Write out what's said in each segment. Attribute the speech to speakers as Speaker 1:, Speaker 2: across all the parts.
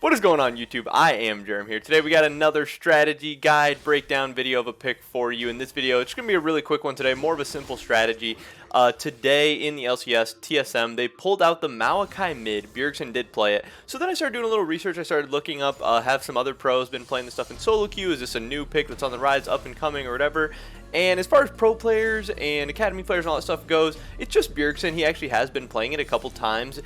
Speaker 1: What is going on, YouTube? I am Jerem here. Today we got another strategy guide breakdown video of a pick for you. In this video, it's going to be a really quick one today, more of a simple strategy. Today in the LCS TSM, they pulled out the Maokai mid. Bjergsen did play it. So then I started doing a little research. I started looking up, have some other pros been playing this stuff in solo queue? Is this a new pick that's on the rise, up and coming or whatever? And as far as pro players and academy players and all that stuff goes, it's just Bjergsen. He actually has been playing it a couple times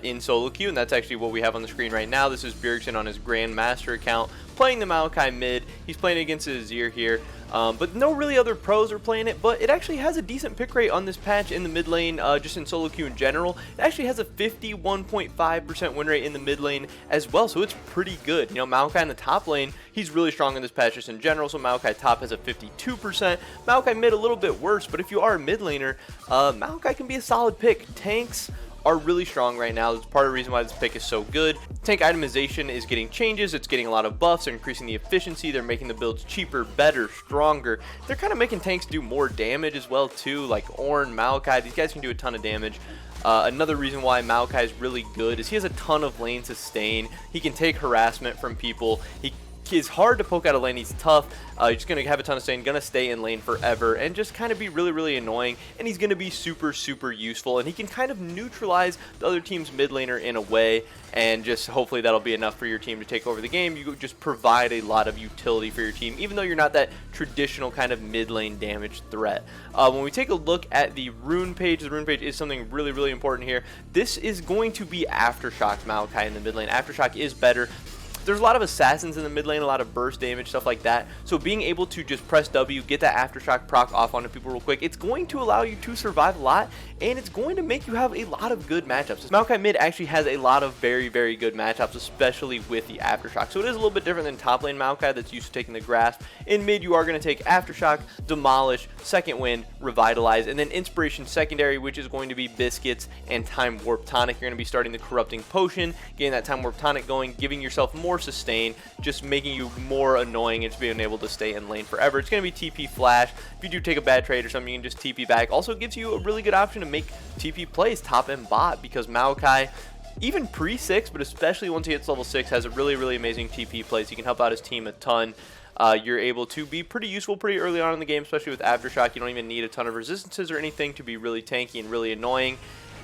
Speaker 1: in solo queue, and that's actually what we have on the screen right now. This is Bjergsen on his Grandmaster account playing the Maokai mid. He's playing against Azir here, but no really other pros are playing it, but it actually has a decent pick rate on this patch in the mid lane, just in solo queue in general. It actually has a 51.5% win rate in the mid lane as well, so it's pretty good. You know, Maokai in the top lane, he's really strong in this patch just in general, so Maokai top has a 52%. Maokai mid a little bit worse, but if you are a mid laner, Maokai can be a solid pick. Tanks are really strong right now. That's part of the reason why this pick is so good. Tank itemization is getting changes. It's getting a lot of buffs. They're increasing the efficiency. They're making the builds cheaper, better, stronger. They're kind of making tanks do more damage as well too, like Ornn, Maokai. These guys can do a ton of damage. Another reason why Maokai is really good is he has a ton of lane sustain. He can take harassment from people. He is hard to poke out of lane. He's tough. He's just going to have a ton of sustain, going to stay in lane forever, and just kind of be really, really annoying. And he's going to be super, super useful. And he can kind of neutralize the other team's mid laner in a way, and just hopefully that'll be enough for your team to take over the game. You just provide a lot of utility for your team, even though you're not that traditional kind of mid lane damage threat. When we take a look at the rune page, the rune page is something really, really important here. This is going to be Aftershock Maokai in the mid lane. Aftershock is better. There's a lot of assassins in the mid lane, a lot of burst damage, stuff like that. So being able to just press W, get that Aftershock proc off onto people real quick, it's going to allow you to survive a lot, and it's going to make you have a lot of good matchups. Maokai mid actually has a lot of very, very good matchups, especially with the Aftershock. So it is a little bit different than top lane Maokai that's used to taking the grasp. In mid, you are going to take Aftershock, Demolish, Second Wind, Revitalize, and then Inspiration secondary, which is going to be Biscuits and Time Warp Tonic. You're going to be starting the Corrupting Potion, getting that Time Warp Tonic going, giving yourself more sustain, just making you more annoying and just being able to stay in lane forever. It's going to be TP Flash. If you do take a bad trade or something, you can just TP back. Also gives you a really good option to make TP plays top and bot, because Maokai, even pre-6, but especially once he hits level 6, has a really, really amazing TP plays. He can help out his team a ton. You're able to be pretty useful pretty early on in the game, especially with Aftershock. You don't even need a ton of resistances or anything to be really tanky and really annoying.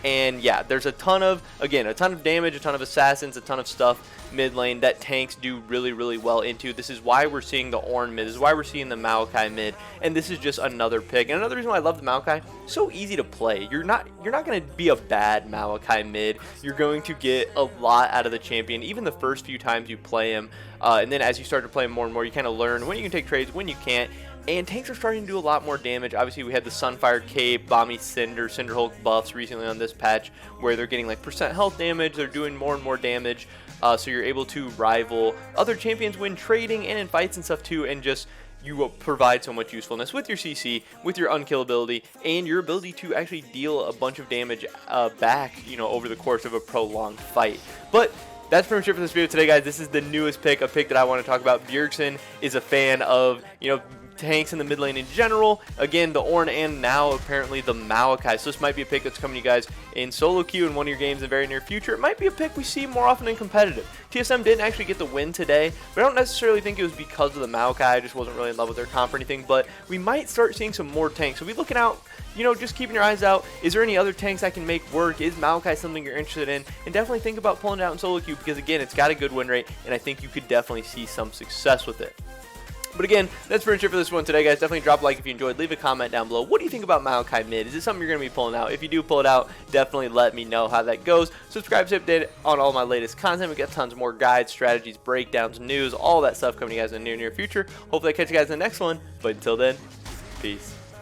Speaker 1: And yeah, there's a ton of, again, a ton of damage, a ton of assassins, a ton of stuff mid lane that tanks do really, really well into. This is why we're seeing the Ornn mid. This is why we're seeing the Maokai mid. And this is just another pick. And another reason why I love the Maokai, so easy to play. You're not going to be a bad Maokai mid. You're going to get a lot out of the champion, even the first few times you play him. And then as you start to play him more and more, you kind of learn when you can take trades, when you can't. And tanks are starting to do a lot more damage. Obviously, we had the Sunfire Cape, Balmy Cinder, Cinderhulk buffs recently on this patch, where they're getting like % health damage. They're doing more and more damage. So you're able to rival other champions when trading and in fights and stuff too, and just you will provide so much usefulness with your CC, with your unkillability, and your ability to actually deal a bunch of damage back, you know, over the course of a prolonged fight. But that's pretty much it for this video today, guys. This is the newest pick, a pick that I want to talk about. Bjergsen is a fan of, you know, tanks in the mid lane in general. Again, the Ornn, and now apparently the Maokai. So this might be a pick that's coming to you guys in solo queue in one of your games in the very near future. It might be a pick we see more often in competitive. TSM didn't actually get the win today, but I don't necessarily think it was because of the Maokai. I just wasn't really in love with their comp or anything, but we might start seeing some more tanks. So be looking out, you know, just keeping your eyes out. Is there any other tanks that can make work? Is Maokai something you're interested in? And definitely think about pulling it out in solo queue, because again, it's got a good win rate, and I think you could definitely see some success with it. But again, that's pretty much it for this one today, guys. Definitely drop a like if you enjoyed. Leave a comment down below. What do you think about Maokai mid? Is it something you're going to be pulling out? If you do pull it out, definitely let me know how that goes. Subscribe to stay updated on all my latest content. We got tons more guides, strategies, breakdowns, news, all that stuff coming to you guys in the near future. Hopefully I catch you guys in the next one. But until then, peace.